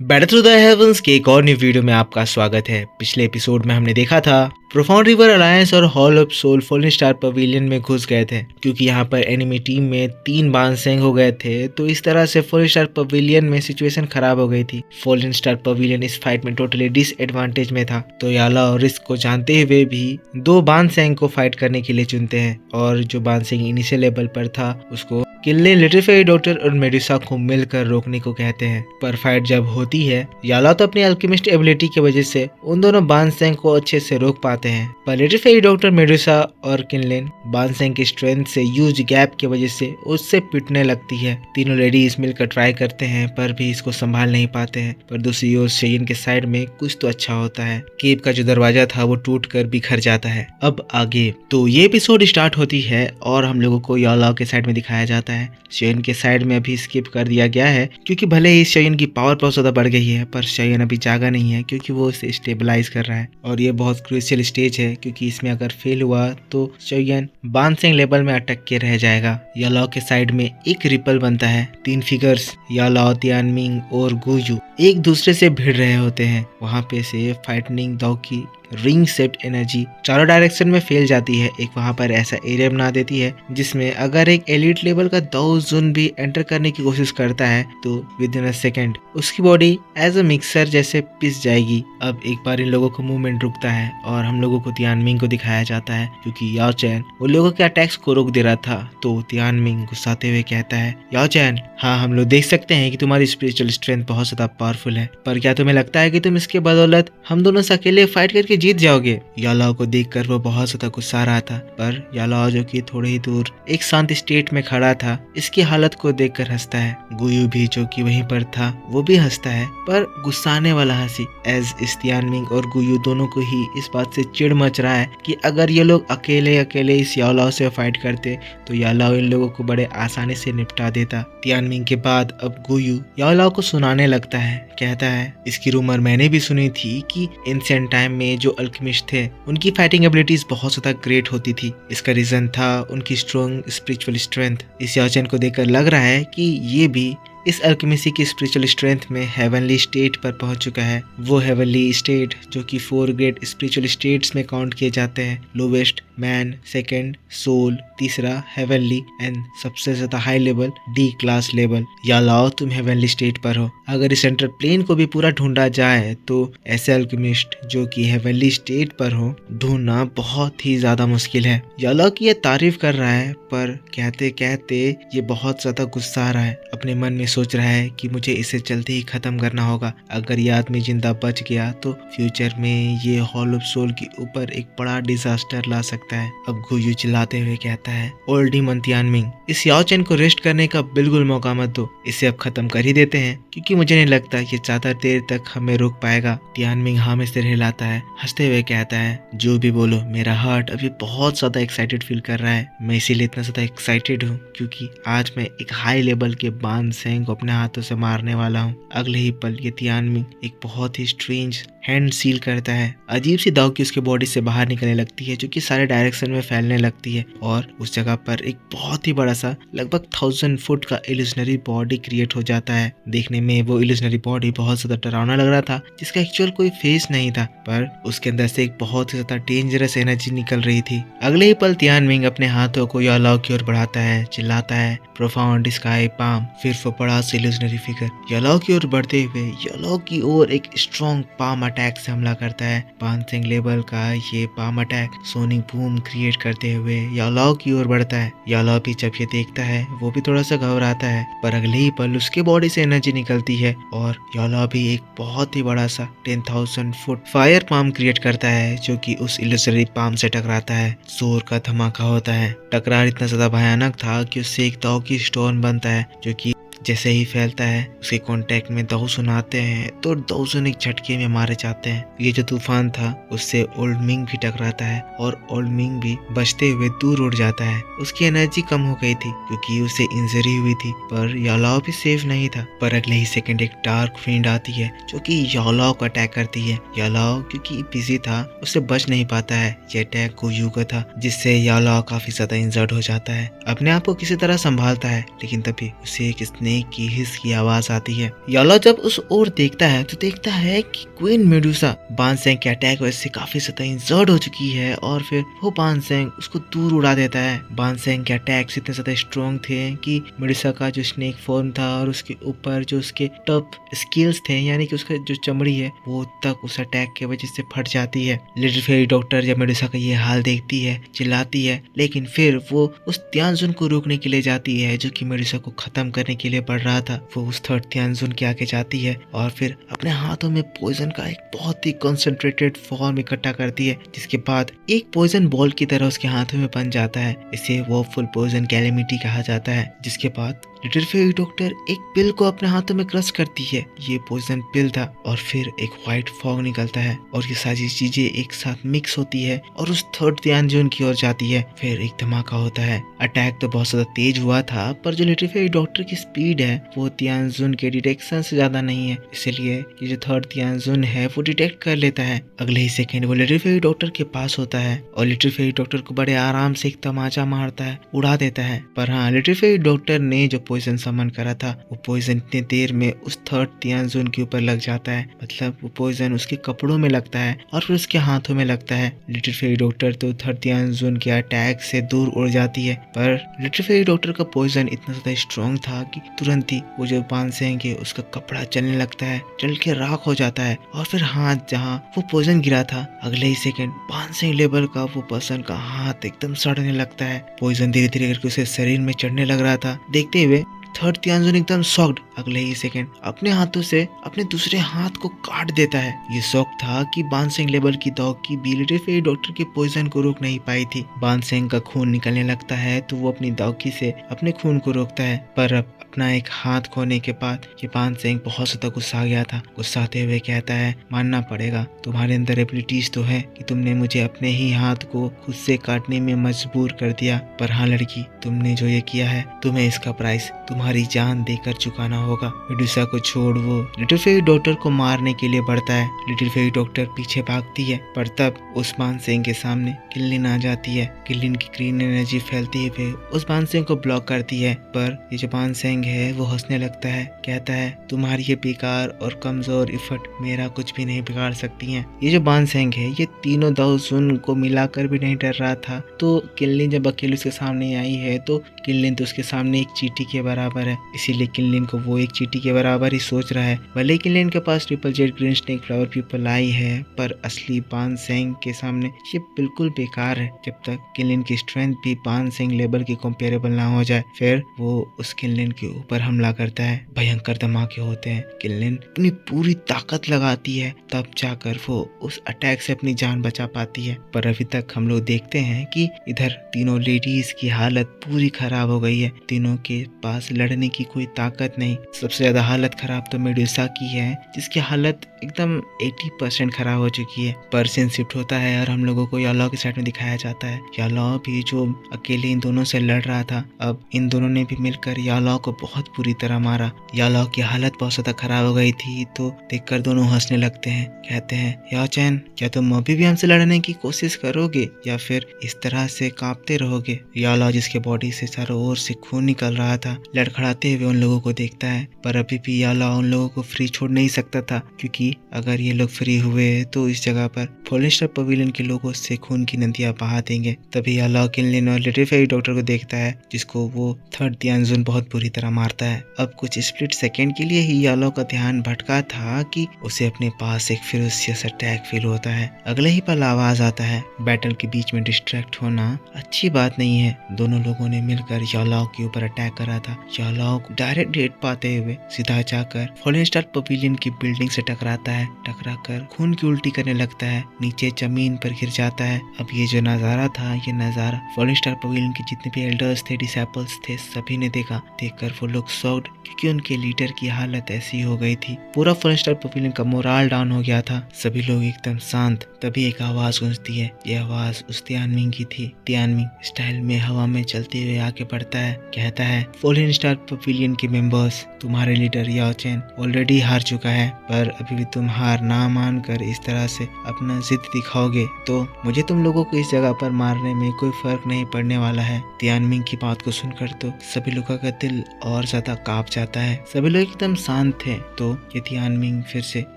Battle through the heavens के एक और न्यू वीडियो में आपका स्वागत है। पिछले एपिसोड में हमने देखा था प्रोफाउंड रिवर अलायंस और hall of soul fallen star pavilion में घुस गए थे क्योंकि यहाँ पर एनिमी टीम में 3 बांसेंग हो गए थे। तो इस तरह से फॉल्न स्टार पवेलियन में सिचुएशन खराब हो गई थी। फॉल्न स्टार पवेलियन इस फाइट में टोटली डिसएडवांटेज में था। तो याला और रिस्क को जानते हुए भी 2 बांसेंग को फाइट करने के लिए चुनते हैं और जो बांसेंग इनिशियल लेवल पर था उसको किल्ले लिटिल फेरी डॉक्टर और मेडुसा को मिलकर रोकने को कहते हैं। पर फाइट जब होती है याला तो अपनी अल्केमिस्ट एबिलिटी की वजह से उन दोनों बांसेंग को अच्छे से रोक पाते हैं। पर लिटिल फेरी डॉक्टर मेडुसा और किनलिन बांसेंग की स्ट्रेंथ से ह्यूज गैप की वजह से उससे पिटने लगती है। तीनों लेडीज मिलकर ट्राई करते हैं पर भी इसको संभाल नहीं पाते हैं। पर दूसरी ओर शेयन के साइड में कुछ तो अच्छा होता है। केव का जो दरवाजा था वो टूट कर बिखर जाता है। अब आगे तो ये एपिसोड स्टार्ट होती है और हम लोगों को याला के साइड में दिखाया जाता है। शेयन के साइड में अभी स्किप कर दिया गया है क्योंकि भले ही शेयन की पावर बहुत ज्यादा बढ़ गई है पर शेयन अभी जागा नहीं है क्योंकि वो इसे स्टेबलाइज कर रहा है। और ये बहुत क्रूशियल स्टेज है क्योंकि इसमें अगर फेल हुआ तो शेयन बांसेंग लेवल में अटक के रह जाएगा। याला के साइड में एक रिपल बनता है। 3 फिगर्स याला, तियानमिंग और गुयू एक दूसरे से भिड़ रहे होते हैं। वहां पे से फाइटनिंग दाव की रिंग सेप्ट एनर्जी चारों डायरेक्शन में फैल जाती है। एक वहां पर ऐसा एरिया बना देती है जिसमें अगर एक एलिट लेवल का दाओजुन भी एंटर करने की कोशिश करता है तो विद इन अ सेकेंड उसकी बॉडी एज अ मिक्सर जैसे पिस जाएगी। अब एक बार इन लोगों का मूवमेंट रुकता है और हम लोगों को तियानमिंग को दिखाया जाता है क्योंकि याओ चैन उन लोगों के अटैक्स को रोक दे रहा था। तो तियानमिंग गुस्साते हुए कहता है, याओ चैन, हाँ हम लोग देख सकते हैं कि तुम्हारी स्पिरिचुअल स्ट्रेंथ बहुत ज्यादा पावरफुल है, पर क्या तुम्हें लगता है कि तुम इसके बदौलत हम दोनों से अकेले फाइट करके जीत जाओगे? यालाओ को देखकर वो बहुत ज्यादा गुस्सा रहा था पर यालाओ जो कि थोड़ी ही दूर एक शांत स्टेट में खड़ा था इसकी हालत को देखकर हंसता है। गुयू भी जो कि वहीं पर था वो भी हंसता है पर गुस्साने वाला हंसी। एज तियानमिंग और गुयू दोनों को ही इस बात से चिढ़ मच रहा है कि अगर ये लोग अकेले अकेले इस यालाओ से फाइट करते तो यालाओ इन लोगों को बड़े आसानी से निपटा देता। तियानमिंग के बाद अब गुयू यालाओ को सुनाने लगता है। कहता है, इसकी रूमर मैंने भी सुनी थी कि एंशिएंट टाइम में जो अल्केमिस्ट थे उनकी फाइटिंग एबिलिटीज बहुत ज्यादा ग्रेट होती थी। इसका रीजन था उनकी स्ट्रॉन्ग स्पिरिचुअल स्ट्रेंथ। इस याचन को देखकर लग रहा है कि ये भी इस अल्केमिसी की स्पिरिचुअल स्ट्रेंथ में हेवनली स्टेट पर पहुंच चुका है। वो हेवनली स्टेट जो कि 4 ग्रेट स्पिरिचुअल स्टेट्स में काउंट किए जाते हैं। लोवेस्ट मैन, सेकंड सोल, तीसरा हेवनली एंड सबसे ज्यादा high level D class level. यालाओ तुम हेवनली स्टेट पर हो। अगर इस सेंट्रल प्लेन को भी पूरा ढूंढा जाए तो ऐसे अल्केमिस्ट जो कि हेवनली स्टेट पर हो ढूंढना बहुत ही ज्यादा मुश्किल है। यालाओ की ये तारीफ कर रहा है पर कहते कहते ये बहुत ज्यादा गुस्सा आ रहा है। अपने मन में सोच रहा है कि मुझे इसे जल्दी ही खत्म करना होगा। अगर ये आदमी जिंदा बच गया तो फ्यूचर में ये हॉल ऑफ सोल के ऊपर एक बड़ा डिजास्टर ला सकता है। अब गुयू चिल्लाते हुए कहता है, ओल्ड डीमन तियानमिंग, इस याओ चैन को रेस्ट करने का बिल्कुल मौका मत दो। इसे अब खत्म कर ही देते हैं क्योंकि मुझे नहीं लगता ये ज्यादा देर तक हमें रोक पाएगा। तियानमिंग हाँ में सिर हिलाता है, हंसते हुए कहता है, जो भी बोलो मेरा हार्ट अभी बहुत ज्यादा एक्साइटेड फील कर रहा है। मैं इसीलिए इतना ज्यादा एक्साइटेड हूँ क्योंकि आज मैं एक हाई लेवल के बांसेंग को अपने हाथों से मारने वाला हूँ। अगले ही पल ये तियानमिंग एक बहुत ही स्ट्रेंज हैंड सील करता है। अजीब सी दाव की उसके बॉडी से बाहर निकलने लगती है जो कि सारे डायरेक्शन में फैलने लगती है और उस जगह पर एक बहुत ही बड़ा सा लगभग 1000 फुट का इल्यूजनरी बॉडी क्रिएट हो जाता है। देखने में वो इल्यूजनरी बॉडी बहुत ज्यादा डरावना लग रहा था जिसका एक्चुअल कोई फेस नहीं था पर उसके अंदर से एक बहुत ही ज्यादा डेंजरस एनर्जी निकल रही थी। अगले ही पल तियानमिंग अपने हाथों को यालाओ की ओर बढ़ाता है, चिल्लाता है, प्रोफाउंड स्काई पाम। फिर वो बड़ा सा इल्यूजनरी फिगर यालाओ की ओर बढ़ते हुए यालाओ की ओर एक स्ट्रॉन्ग पाम अटैक से हमला करता है। बांसेंग लेवल का ये palm attack sonic boom create करते हुए यालाओ की ओर बढ़ता है। यालाओ भी जब ये देखता है वो भी थोड़ा सा घबराता है पर अगले ही पल उसके बॉडी से एनर्जी निकलती है और यालाओ भी एक बहुत ही बड़ा सा 10,000 फुट फायर पाम क्रिएट करता है जो कि उस इल्यूजनरी पाम से टकराता है। जोर का धमाका होता है। टकरार इतना ज्यादा भयानक था कि उससे एक दाव की स्टोन बनता है जो कि जैसे ही फैलता है उसके कांटेक्ट में दाओजुन आते हैं तो दाओजुन एक झटके में मारे जाते हैं। ये जो तूफान था उससे ओल्ड मिंग भी टकराता है और ओल्ड मिंग भी बचते हुए दूर उड़ जाता है। उसकी एनर्जी कम हो गई थी क्योंकि उसे इंजरी हुई थी पर यालाओ भी सेफ नहीं था। पर अगले ही सेकंड एक डार्क फ्रेंड आती है जो कि यालाओ को अटैक करती है। यालाओ क्योंकि बिजी था उससे बच नहीं पाता है। ये अटैक गुयू का था जिससे यालाओ काफी ज्यादा इंजर्ड हो जाता है। अपने आप को किसी तरह संभालता है लेकिन तभी उसे एक स्नेक की हिस की आवाज आती है। यालो जब उस ओर देखता है तो देखता है कि क्वीन मेडुसा बानसेंग के अटैक वजह से काफी ज्यादा इंजर्ड हो चुकी है और फिर वो बानसेंग उसको दूर उड़ा देता है। बानसेंग के अटैक्स इतने ज्यादा स्ट्रॉन्ग थे कि मेडुसा का जो स्नेक फॉर्म था और उसके ऊपर जो उसके टफ स्किल्स थे, यानी कि उसका जो चमड़ी है वो तक उस अटैक के वजह से फट जाती है। लिटिल फेरी डॉक्टर जब मेडुसा का ये हाल देखती है चिल्लाती है, लेकिन फिर वो उस तियानजुन को रोकने के लिए जाती है जो कि मेडुसा को खत्म करने के लिए बढ़ रहा था। वो उस थर्ड तियानजुन के आगे जाती है और फिर अपने हाथों में पॉइजन का एक बहुत ही कंसंट्रेटेड फॉर्म इकट्ठा करती है, जिसके बाद एक पॉइजन बॉल की तरह उसके हाथों में बन जाता है। इसे वॉफुल पॉइजन कैलेमिटी कहा जाता है। जिसके बाद लिटिल फेरी डॉक्टर एक पिल को अपने हाथों में क्रश करती है। ये पॉइजन पिल था और फिर एक व्हाइट फॉग निकलता है और ये सारी चीजें एक साथ मिक्स होती है और उस थर्ड तियानजुन की ओर जाती है। फिर एक धमाका होता है। अटैक तो बहुत ज्यादा तेज हुआ था, पर जो लिटिल फेरी डॉक्टर की स्पीड है वो तियानजुन के डिटेक्शन से ज्यादा नहीं है, इसलिए ये जो थर्ड तियानजुन है वो डिटेक्ट कर लेता है। अगले ही सेकंड वो लिटिल फेरी डॉक्टर के पास होता है और लिटिल फेरी डॉक्टर को बड़े आराम से एक तमाचा मारता है, उड़ा देता है। पर हाँ, लिटिल फेरी डॉक्टर ने जो पॉइजन समन करा था वो पॉइजन इतनी देर में उस थर्ड तियानजुन के ऊपर लग जाता है, मतलब वो पॉइजन उसके कपड़ों में लगता है और फिर उसके हाथों में लगता है। लिटिल फेरी डॉक्टर तो थर्ड तियानजुन के अटैक से दूर उड़ जाती है, पर लिटिल फेरी डॉक्टर का पॉइजन इतना ज्यादा स्ट्रॉन्ग था कि तुरंत ही वो जो बानसेंग है उसका कपड़ा चलने लगता है, जल के राख हो जाता है और फिर हाथ जहाँ वो पॉइजन गिरा था अगले ही सेकंड बानसेंग लेवल का वो पर्सन का हाथ एकदम सड़ने लगता है। पॉइजन धीरे धीरे करके उसे शरीर में चढ़ने लग रहा था। देखते हुए थर्ड तियानजुन एकदम शॉक्ड अगले ही सेकंड अपने हाथों से अपने दूसरे हाथ को काट देता है। ये शौक था कि बानसेंग लेवल की दौग की भी लिटिल फेरी डॉक्टर के पॉइजन को रोक नहीं पाई थी। बानसेंग का खून निकलने लगता है तो वो अपनी दौकी से अपने खून को रोकता है, पर अब अपना एक हाथ खोने के बाद ये बानसेंग बहुत ज्यादा गुस्सा गया था। गुस्साते हुए कहता है, मानना पड़ेगा तुम्हारे अंदर एबिलिटीज तो है कि तुमने मुझे अपने ही हाथ को खुद से काटने में मजबूर कर दिया, पर हाँ लड़की, तुमने जो ये किया है तुम्हें इसका प्राइस तुम्हारी जान देकर चुकाना होगा। मेडुसा को छोड़ वो लिटिल फेरी डॉक्टर को मारने के लिए बढ़ता है। लिटिल फेरी डॉक्टर पीछे भागती है, पर तब उस बानसेंग के सामने किल्लिन आ जाती है। किल्लिन की ग्रीन एनर्जी फैलते हुए उस बानसेंग को ब्लॉक करती है, पर ये जो बानसेंग है वो हंसने लगता है, कहता है तुम्हारी ये बेकार और कमजोर इफर्ट मेरा कुछ भी नहीं बिगाड़ सकती हैं। ये जो बानसेंग है ये तीनों दाओजुन को मिलाकर भी नहीं डर रहा था, तो किल्लिन जब अकेले उसके सामने आई है तो किल्लिन तो उसके सामने एक चींटी के बराबर है, इसीलिए किल्लिन को वो एक चींटी के बराबर ही सोच रहा है। भले किल्लिन के पास triple Z green snake flower people आई है, पर असली बानसेंग के सामने ये बिल्कुल बेकार है। जब तक किल्लिन की स्ट्रेंथ भी बानसेंग लेवल की कंपेरेबल ना हो जाए, फिर वो उस किल्लिन के ऊपर हमला करता है। भयंकर धमाके होते हैं। किल्लिन अपनी पूरी ताकत लगाती है, तब जाकर वो उस अटैक से अपनी जान बचा पाती है। पर अभी तक हम लोग देखते हैं कि इधर तीनों लेडीज की हालत पूरी खराब हो गई है। तीनों के पास लड़ने की कोई ताकत नहीं। सबसे ज्यादा हालत खराब तो मेडुसा की है, जिसकी हालत एकदम 80% खराब हो चुकी है। पर सीन शिफ्ट होता है और हम लोगों को यालो के साइड में दिखाया जाता है। यालो भी जो अकेले इन दोनों से लड़ रहा था, अब इन दोनों ने भी मिलकर यालो को बहुत बुरी तरह मारा। यालो की हालत बहुत ज्यादा खराब हो गई थी, तो देखकर दोनों हंसने लगते हैं। कहते हैं, याओ चैन, क्या तुम अभी भी हमसे लड़ने की कोशिश करोगे या फिर इस तरह से कांपते रहोगे? यालो जिसके बॉडी से चारों ओर से खून निकल रहा था, लड़खड़ाते हुए उन लोगों को देखता है। पर अभी भी यालो उन लोगों को फ्री छोड़ नहीं सकता था, क्योंकि अगर ये लोग फ्री हुए तो इस जगह पर फॉल्न स्टार पवेलियन के लोगों से खून की नदियां बहा देंगे। तभी यालो किल्लिन और लिटिल फेरी डॉक्टर को देखता है, जिसको वो थर्ड तियानजुन बहुत बुरी तरह मारता है। अब कुछ स्प्लिट सेकेंड के लिए ही यालो का ध्यान भटका था कि उसे अपने पास एक फिरोसियस अटैक फील होता है। अगले ही पल आवाज आता है। बैटल के बीच में डिस्ट्रैक्ट होना अच्छी बात नहीं है। दोनों लोगों ने मिलकर यालो के ऊपर अटैक करा था। यालो को डायरेक्ट हिट पाते हुए सीधा जाकर फॉल्न स्टार पवेलियन की बिल्डिंग से टकराता है। टकराकर खून की उल्टी करने लगता है, नीचे जमीन पर गिर जाता है। अब ये जो नजारा था, ये नजारा फॉल्न स्टार पवेलियन के जितने भी एल्डर्स थे, डिसेबल्स थे, सभी ने देखा। देखकर वो लोग शॉक्ड, क्योंकि उनके लीडर की हालत ऐसी हो गई थी। पूरा फॉल्न स्टार पवेलियन का मोराल डाउन हो गया था। सभी लोग एकदम शांत। तभी एक आवाज गूंजती है। ये आवाज उस तियानमिंग की थी। तियानमिंग स्टाइल में हवा में चलते हुए आगे बढ़ता है, कहता है, फॉल्न स्टार पवेलियन के मेंबर्स, तुम्हारे लीडर याओ चैन ऑलरेडी हार चुका है, पर अभी भी तुम हार ना मान कर इस तरह से अपना जिद दिखाओगे तो मुझे तुम लोगों को इस जगह पर मारने में कोई फर्क नहीं पड़ने वाला है। तियानमिंग की बात को सुनकर तो सभी लोगों का दिल और ज्यादा कांप जाता है। सभी लोग एकदम शांत थे। तो ये तियानमिंग फिर से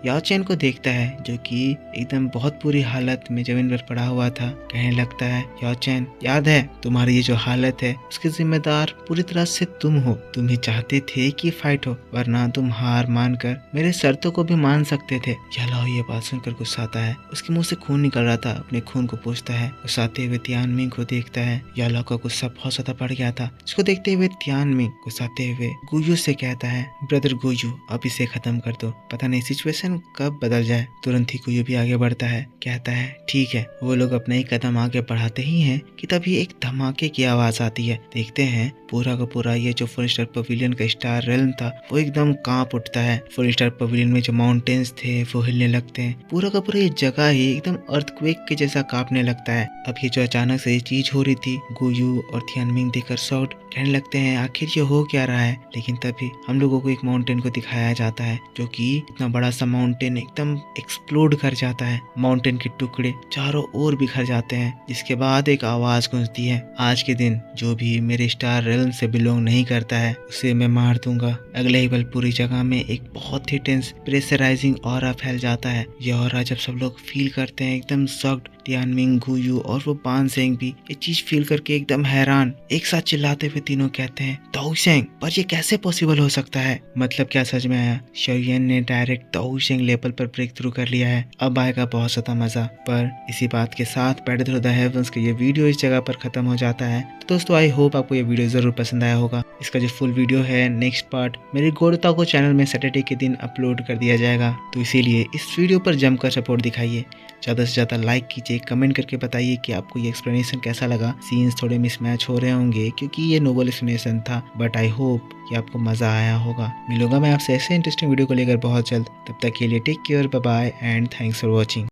याओ चैन को देखता है जो कि एकदम बहुत बुरी हालत में जमीन पर पड़ा हुआ था। कहने लगता है, याओ चैन याद है तुम्हारी ये जो हालत है उसके जिम्मेदार पूरी तरह से तुम हो। तुम ही चाहते थे कि फाइट हो, वरना तुम हार मानकर मेरे शर्तों को भी मान सकते थे। यालाओ ये बात सुनकर गुस्साता है। उसके मुंह से खून निकल रहा था। अपने खून को पोंछता है। गुस्साते हुए तियानमिंग को देखता है। यालाओ का गुस्सा बहुत ज्यादा बढ़ गया था। उसको देखते हुए तियानमिंग गुस्साते हुए गुयू से कहता है, ब्रदर गुयू अब इसे खत्म कर दो, पता नहीं सिचुएशन कब बदल जाए। तुरंत ही गुयू भी आगे बढ़ता है। कहता है ठीक है। वो लोग अपना ही कदम आगे बढ़ाते ही हैं कि तभी एक धमाके की आवाज आती है। देखते हैं पूरा का पूरा ये जो 4 स्टार पवेलियन का स्टार रेल्म था वो एकदम कांप उठता है। 4 स्टार पवेलियन में जो माउंटेन्स थे वो हिलने लगते हैं। पूरा का पूरा ये जगह ही एकदम अर्थक्वेक के जैसा कांपने लगता है। अब ये जो अचानक से ये चीज हो रही थी, गुयू और तियानमिंग देखकर शॉक्ड कहने लगते हैं आखिर ये हो क्या रहा है। लेकिन तभी हम लोगों को एक माउंटेन को दिखाया जाता है जो कि इतना बड़ा सा माउंटेन एकदम एक्सप्लोड कर जाता है। माउंटेन के टुकड़े चारों ओर बिखर जाते हैं। जिसके बाद एक आवाज गूंजती है, आज के दिन जो भी मेरे स्टार रेल्म से बिलोंग नहीं करता है उसे मैं मार दूंगा। अगले ही पल पूरी जगह में एक बहुत ही टेंस प्रेशराइजिंग ऑरा फैल जाता है। यह ऑरा जब सब लोग फील करते हैं एकदम शॉक्ड। तियानमिंग, गुयू और वो बानसेंग भी ये चीज फील करके एकदम हैरान एक साथ चिल्लाते हुए तीनों कहते हैं, ताओसेंग पर ये कैसे पॉसिबल हो सकता है? मतलब क्या सच में आया? शोयन ने डायरेक्ट ताओसेंग लेवल पर ब्रेक थ्रू कर लिया है। अब आएगा बहुत ज्यादा मजा। पर इसी बात के साथ बैटल थ्रू द हेवंस का ये वीडियो इस जगह पर खत्म हो जाता है। तो दोस्तों आई होप आपको ये वीडियो जरूर पसंद आया होगा। इसका जो फुल वीडियो है नेक्स्ट पार्ट मेरी गोडता को चैनल में सैटरडे के दिन अपलोड कर दिया जाएगा। तो इसीलिए इस वीडियो पर जमकर सपोर्ट दिखाइए। ज़्यादा से ज़्यादा लाइक कीजिए, कमेंट करके बताइए कि आपको ये एक्सप्लेनेशन कैसा लगा। सीन्स थोड़े मिसमैच हो रहे होंगे क्योंकि ये नोबल एक्सप्लेनेशन था, बट आई होप कि आपको मज़ा आया होगा। मिलूंगा मैं आपसे ऐसे इंटरेस्टिंग वीडियो को लेकर बहुत जल्द। तब तक के लिए take care, bye bye and thanks for watching.